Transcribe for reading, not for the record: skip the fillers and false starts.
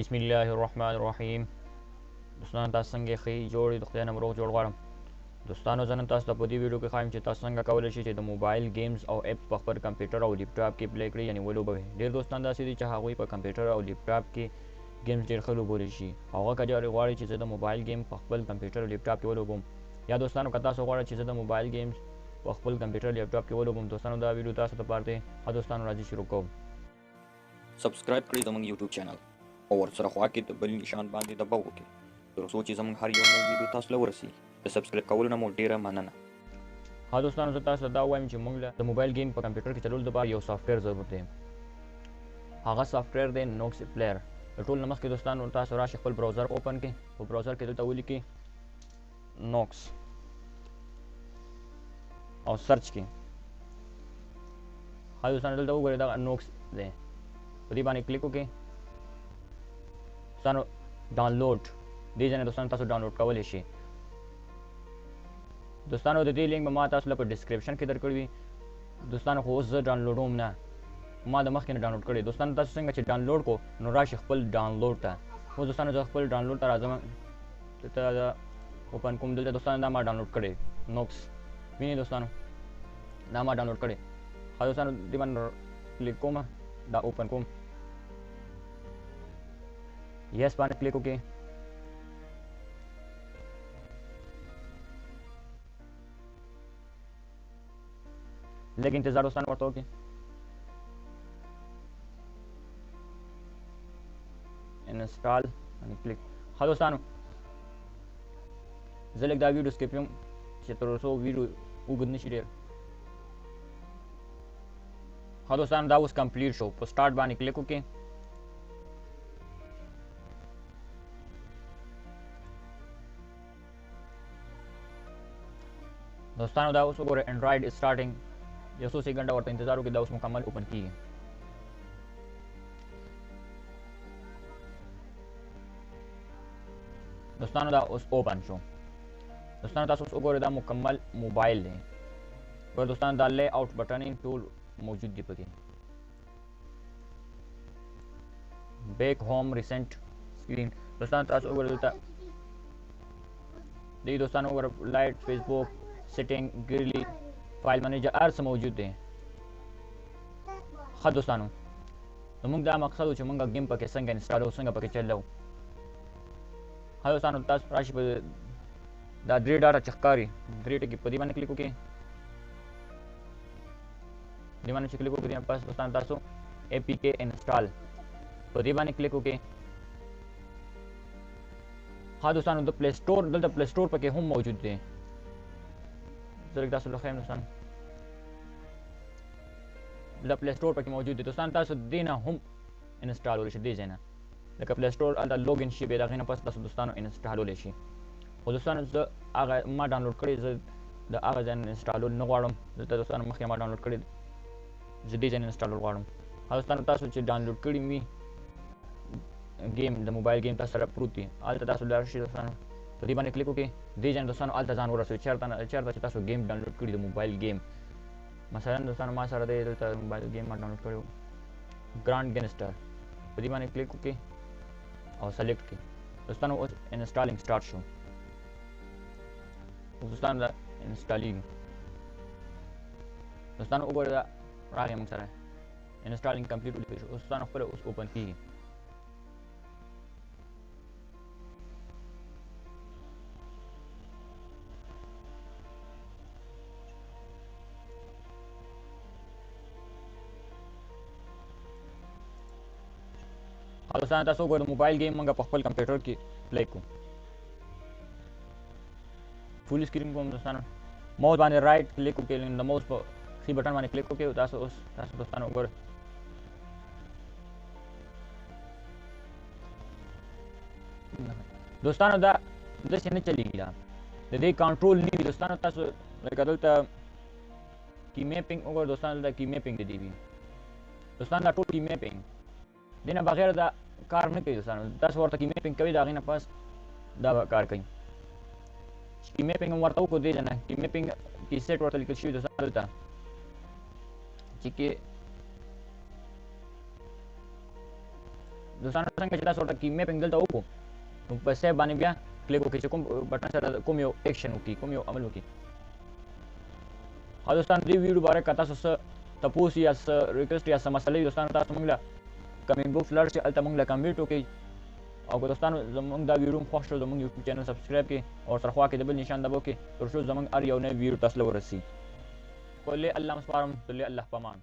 بسم الله الرحمن الرحیم. دوستان تاسو څنګه ښه جوړ د خدای نه روغ جوړ غواړم. دوستانو زه نن تاسو ته په دې ویډیو کې ښایم چې تاسو څنګه کولی شئ چې د موبایل گیمز او اپ په خپل کمپیوټر او لیپټاپ کې پلی کړئ، یعنې ولوبوئ. ډېر دوستان داسې دي چې هغوی په کمپیوټر او لیپټاپ کې گیمز ډېر ښه لوبولی شي. هغه که چېرې غواړي چې زه د موبایل گیم په خپل کمپیوټر او لیپټاپ کې ولوبوم، یا دوستانو که تاسو غواړئ چې زه د موبایل گیمز په خپل کمپیوټر لیپټاپ کې ولوبوم، دوستانو دا ویډیو تاسو ته پاره دی. ښه دوستانو راځئ شروع کوم. سبسکرایب کړئ زموږ یوټیوب چینل او ورسره خوا کې د بل نشان باندې دبا وکړئ تر څو چې زموږ هر یو نوی ویډیو تاسو ته ورسي. د سبسکرایب کولو نه مو ډیره مننه. ها دوستانو زه تاسو ته دا وایم چې موږ له د موبایل گیم په کمپیوټر کې چلولو لپاره یو سافټویر ضرورت دی. هغه سافټویر دی نوکس پلیئر. د ټول نه مخکې دوستانو تاسو راشئ خپل براوزر اوپن کړئ. په براوزر کې دلته ولیکئ نوکس او سرچ کړئ. ها دوستانو دلته وګورئ دا نوکس دی، په دې باندې کلیک وکړئ. دوستانو ډاونلوډ دې ځای نه دوستانو تاسو ډاونلوډ کولی شئ. دوستانو د دې لینک به ما تاسو له په ډسکرپشن کې درکړی وي. دوستانو خو اوس زه ډاونلوډوم نه، ما د مخکې نه ډاونلوډ کړی. دوستانو تاسو څنګه چې ډاونلوډ کو نو راشئ خپل ډاونلوډ ته. اوس دوستانو زه خپل ډاونلوډ ته راځم، دلته دا اوپن کوم. دلته دوستانو دا ما ډاونلوډ کړی نوکس، وینئ دوستانو دا ما ډاونلوډ کړی. ښه دوستانو دې باندې کلیک کوم، دا اوپن کوم، یس باندې کلیک وکړئ. لږ انتظار دوستانو ورته وکړئ. انسټال باندې کلیک. ښه دوستانو زه لږ دا ویډیو سکیپ یم چې تر څو ویډیو اوږد نه شي ډېر. ښه دوستانو دا اوس کمپلیټ شو. په سټارټ باندې کلیک وکړئ. دوستانو دا اوس وګورئ انډرایډ سټارټینګ. یو څو سیکنډه ورته انتظار وکړئ، دا اوس مکمل اوپن کیږي. دوستانو دا اوس اوپن شو. دوستانو تاسو اوس وګورئ دا مکمل موبایل دی. پر دوستانو دا لی آؤٹ بټنینګ ټول موجود دی پکې. بیک ہوم ریسنٹ سکرین. دوستانو تاسو وګورئ دلته دی. دوستانو وګورئ لایټ، فیسبوک، سیټینګ، ګریلی، فایل منیجر، هر څه موجود دی. ښه دوستانو زموږ دا مقصد و چې موږ ګیم پکې څنګه انسټالو، څنګه پکې چلو. ښه دوستانو تاسو راشئ په دا درې ډاټه چې ښکاري درې ټکي په دې باندې کلیک وکړئ. دې باندې چې کلیک وکړئ بس دوستانو تاسو اے پی کے انسټال په دې باندې کلیک وکړئ. ښه دوستانو د پلی سټور دلته پلی سټور پکې هم موجود دی. زه لږ تاسو له ښیم دوستانو د پلی سټور پکې موجود دی. دوستانو تاسو دې نه هم انسټالولی شئ دې ځای نه، لکه پلی سټور هلته لوګین شي، بیا د هغې نه پس تاسو دوستانو انسټالولی شي. خو دوستانو زه هغه ما ډاونلوډ کړی، زه د هغه ځای نه انسټالول نه غواړم. دلته دوستانو مخکې ما ډاونلوډ کړی، زه دې ځای نه انسټالول غواړم. دوستانو تاسو چې ډاونلوډ کړي وي گیم، د موبایل گیم تاسو سره پروت دی، هلته تاسو لاړ شئ دوستانو په دې باندې کلیک وکړئ. دې ځای نه دوستانو هلته ځان ورسوئ چېرته چې تاسو گیم ډاونلوډ کړي د موبایل گیم. مثلا دوستانو ما سره دی دلته موبایل گیم ما ډاونلوډ کړی و ګرانډ ګینسټر. په دې باندې کلیک وکړئ او سلیکټ کړئ. دوستانو اوس انسټالینګ سټارټ شو. دوستانو دا انسټالیږي. دوستانو وګورئ دا راغی موږ سره انسټالینګ کمپلیټ ولیکل شو. دوستانو خپله اوس اوپن کېږي. دوستانو تاسو وګورئ موبایل گیم موږ په خپل کمپیوټر کې پلی کوو. فول سکرین کوم. دوستانو ماوس باندې رائټ کلیک وکړئ، د ماوس په ښي بټن باندې کلیک وکړئ. تاسو اوس تاسو دوستانو وګورئ دوستانو دا داسې نه چلیږي، دا د دې کنټرول نه وي. دوستانو تاسو لکه دلته کی میپینګ وګورئ. دوستانو دلته کی میپینګ د دې وي. دوستانو دا ټول کی میپینګ دې نه بغیر دا کار نه کوي. دوستانو تاسو ورته کی میپینګ کوي، د هغې نه پس دا به کار کوي. کی میپینګ هم ورته وکړو دې ځای نه. کی میپینګ کی سیټ ورته لیکل شوي دوستانو دلته چې کې دوستانو څنګه چې تاسو ورته کی میپینګ دلته وکړو نو په سیو باندې بیا کلیک وکړئ چې کوم بټن سره کوم یو ایکشن وکړي کوم یو عمل وکړي دوستانو دې ویډیو باره که تاسو څه تپوس یا څه ریکویسټ یا څه مسلې دوستانو تاسو موږ له کمنټ باکس لاړ شئ هلته موږ له کمنټ وکړئ او که دوستانو زموږ دا ویډیو خوښ شو زموږ یوټیوب چینل سبسکرایب کړئ او سره خوا کې د بل نشان دباو کړئ تر څو زموږ هر یو نوی ویډیو تاسو له ورسي کله الله مسپارم تل الله پامان